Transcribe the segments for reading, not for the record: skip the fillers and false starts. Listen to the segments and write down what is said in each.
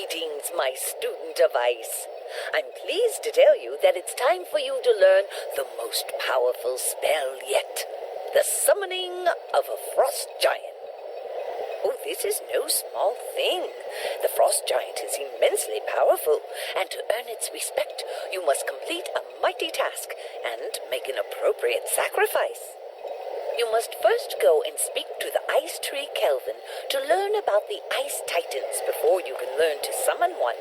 Greetings, my student of ice. I'm pleased to tell you that it's time for you to learn the most powerful spell yet. The summoning of a frost giant. Oh, this is no small thing. The frost giant is immensely powerful, and to earn its respect, you must complete a mighty task and make an appropriate sacrifice. You must first go and speak to the Ice Tree Kelvin to learn about the Ice Titans before you can learn to summon one.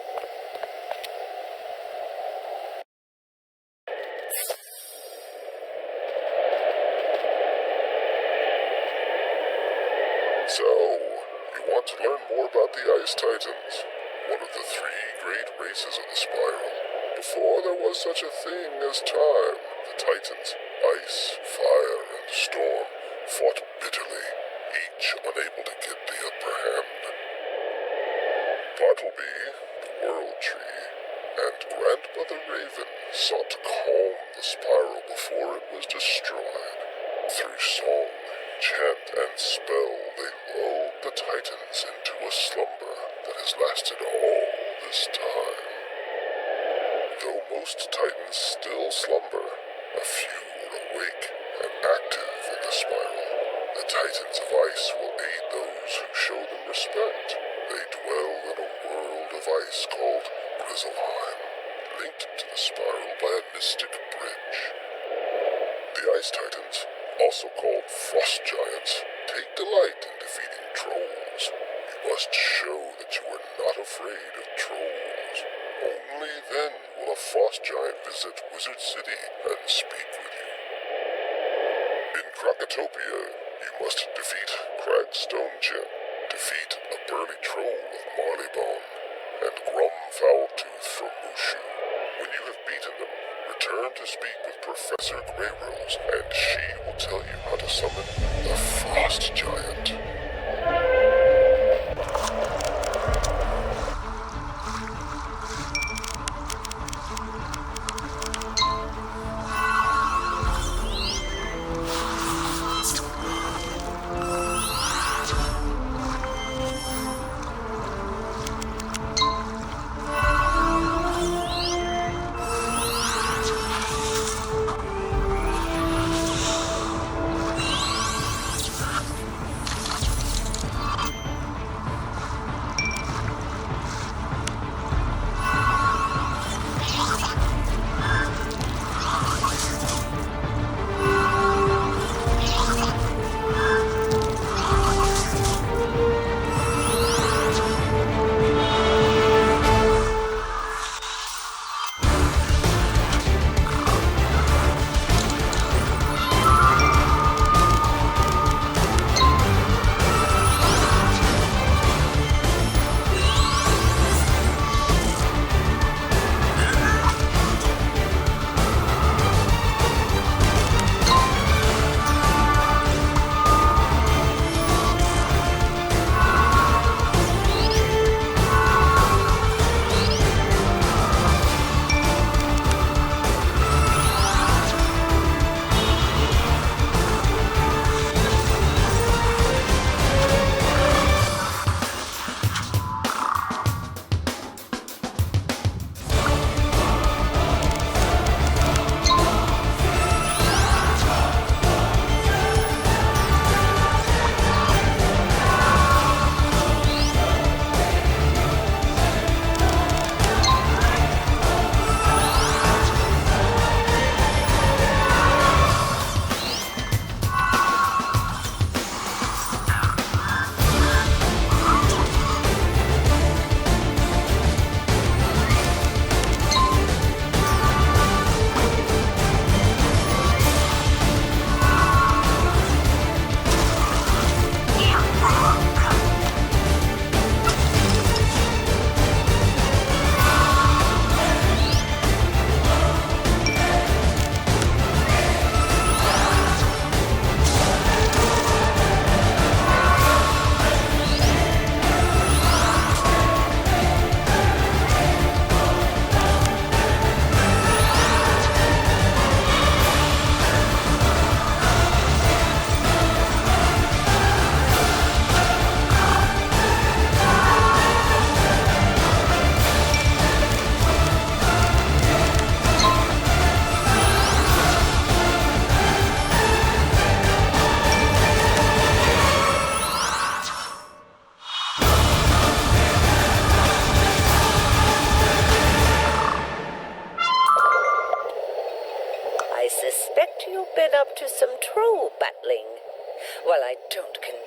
So, you want to learn more about the Ice Titans, one of the three great races of the Spiral. Before there was such a thing as time, the Titans, Ice, Fire, and Storm, fought bitterly, each unable to get the upper hand. Bartleby, the World Tree, and Grandmother Raven sought to calm the Spiral before it was destroyed. Through song, chant, and spell, they lulled the Titans into a slumber that has lasted all this time. Though most Titans still slumber, a few are awake and active in the Spiral. The Titans of Ice will aid those who show them respect. They dwell in a world of ice called Grizzleheim, linked to the Spiral by a mystic bridge. The Ice Titans, also called Frost Giants, take delight in defeating trolls. You must show that you are not afraid of trolls. Only then will a Frost Giant visit Wizard City and speak with you. In Krakatopia, you must defeat Crag Stonechin, defeat a burly troll of Marleybone, and Grum Foultooth from Mushu. When you have beaten them, return to speak with Professor Greyrose, and she will tell you how to summon the Frost Giant.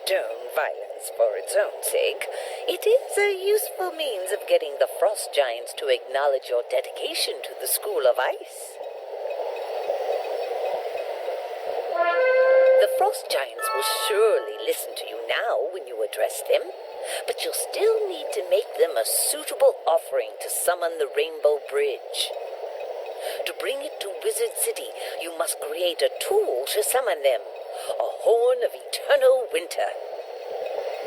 condone violence for its own sake, it is a useful means of getting the Frost Giants to acknowledge your dedication to the School of Ice. The Frost Giants will surely listen to you now when you address them, but you'll still need to make them a suitable offering to summon the Rainbow Bridge. To bring it to Wizard City, you must create a tool to summon them, a Horn of Eternal Winter.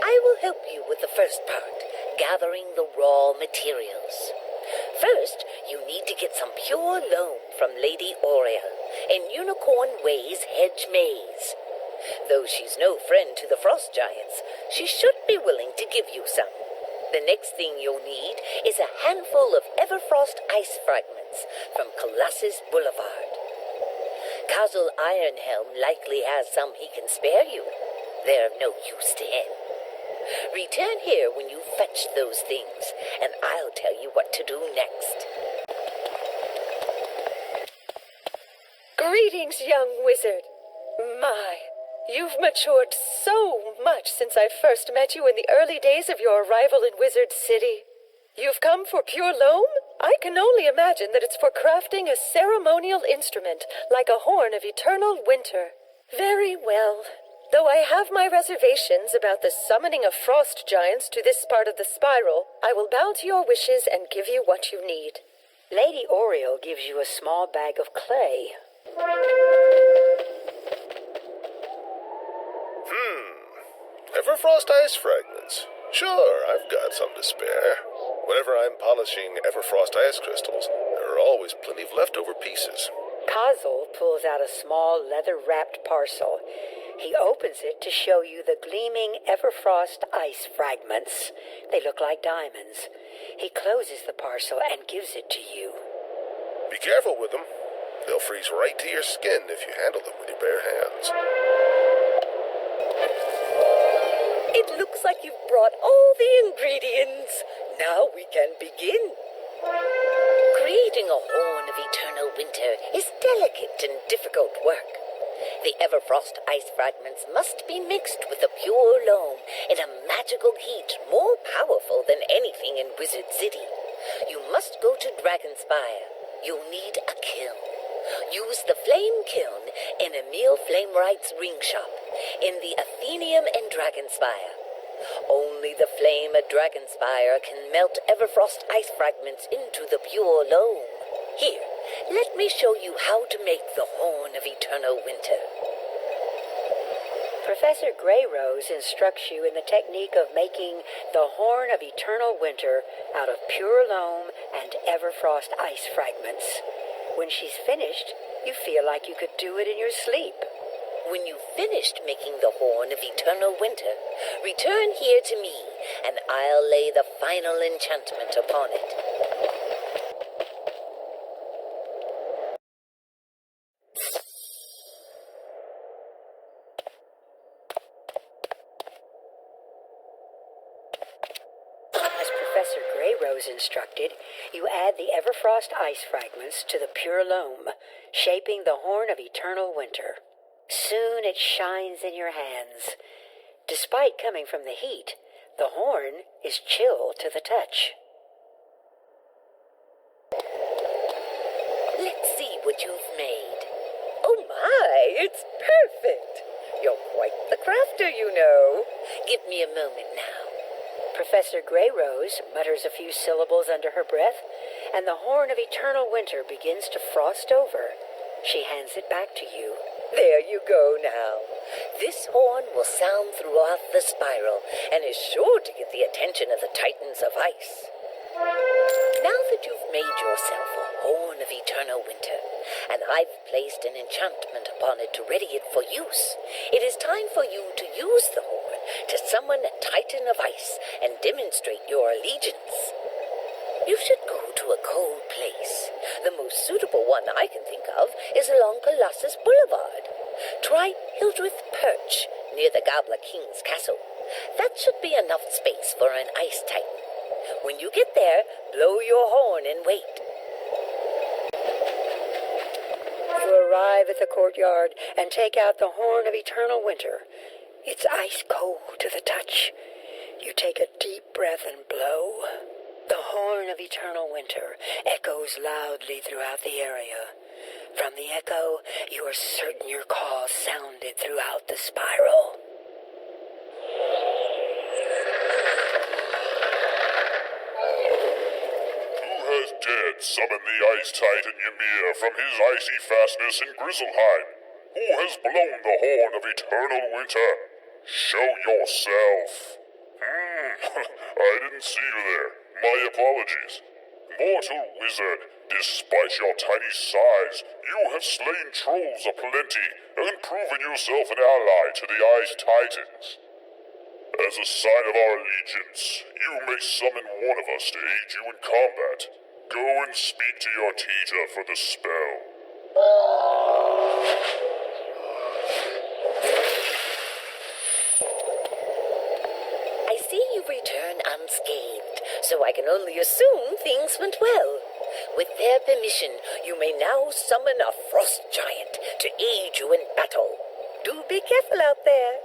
I will help you with the first part, gathering the raw materials. First, you need to get some pure loam from Lady Oriel in Unicorn Way's hedge maze. Though she's no friend to the Frost Giants, she should be willing to give you some. The next thing you'll need is a handful of Everfrost ice fragments from Colossus Boulevard. Castle Ironhelm likely has some he can spare you. They're of no use to him. Return here when you've fetched those things, and I'll tell you what to do next. Greetings, young wizard. My, you've matured so much since I first met you in the early days of your arrival in Wizard City. You've come for pure loam? I can only imagine that it's for crafting a ceremonial instrument, like a horn of eternal winter. Very well. Though I have my reservations about the summoning of frost giants to this part of the spiral, I will bow to your wishes and give you what you need. Lady Oriel gives you a small bag of clay. Everfrost ice fragments. Sure, I've got some to spare. Whenever I'm polishing Everfrost ice crystals, there are always plenty of leftover pieces. Kazel pulls out a small leather-wrapped parcel. He opens it to show you the gleaming Everfrost ice fragments. They look like diamonds. He closes the parcel and gives it to you. Be careful with them. They'll freeze right to your skin if you handle them with your bare hands. It looks like you've brought all the ingredients. Now we can begin. Creating a horn of eternal winter is delicate and difficult work. The Everfrost ice fragments must be mixed with the pure loam in a magical heat more powerful than anything in Wizard City. You must go to Dragonspire. You'll need a kiln. Use the flame kiln in Emil Flamewright's ring shop in the Athenium and Dragonspire. Only the flame at Dragonspire can melt Everfrost ice fragments into the pure loam. Here, let me show you how to make the Horn of Eternal Winter. Professor Greyrose instructs you in the technique of making the Horn of Eternal Winter out of pure loam and Everfrost ice fragments. When she's finished, you feel like you could do it in your sleep. When you've finished making the Horn of Eternal Winter, return here to me, and I'll lay the final enchantment upon it. As Professor Greyrose instructed, you add the Everfrost ice fragments to the pure loam, shaping the Horn of Eternal Winter. Soon it shines in your hands. Despite coming from the heat, the horn is chill to the touch. Let's see what you've made. Oh my, it's perfect. You're quite the crafter, you know. Give me a moment now. Professor Greyrose mutters a few syllables under her breath, and the Horn of Eternal Winter begins to frost over. She hands it back to you. There you go now. This horn will sound throughout the spiral and is sure to get the attention of the Titans of Ice. Now that you've made yourself a Horn of Eternal Winter, and I've placed an enchantment upon it to ready it for use, it is time for you to use the horn to summon a Titan of Ice and demonstrate your allegiance. You should go to a cold place. The most suitable one I can think of is along Colossus Boulevard. Try Hildreth Perch, near the Gobbler King's castle. That should be enough space for an ice titan. When you get there, blow your horn and wait. You arrive at the courtyard and take out the Horn of Eternal Winter. It's ice cold to the touch. You take a deep breath and blow. The horn of eternal winter echoes loudly throughout the area. From the echo, you are certain your call sounded throughout the spiral. Who has dared summon the Ice Titan Ymir from his icy fastness in Grizzleheim? Who has blown the horn of eternal winter? Show yourself. I didn't see you there. My apologies. Mortal wizard, despite your tiny size, you have slain trolls aplenty and proven yourself an ally to the Ice Titans. As a sign of our allegiance, you may summon one of us to aid you in combat. Go and speak to your teacher for the spell. I see you return unscathed, so I can only assume things went well. With their permission, you may now summon a frost giant to aid you in battle. Do be careful out there.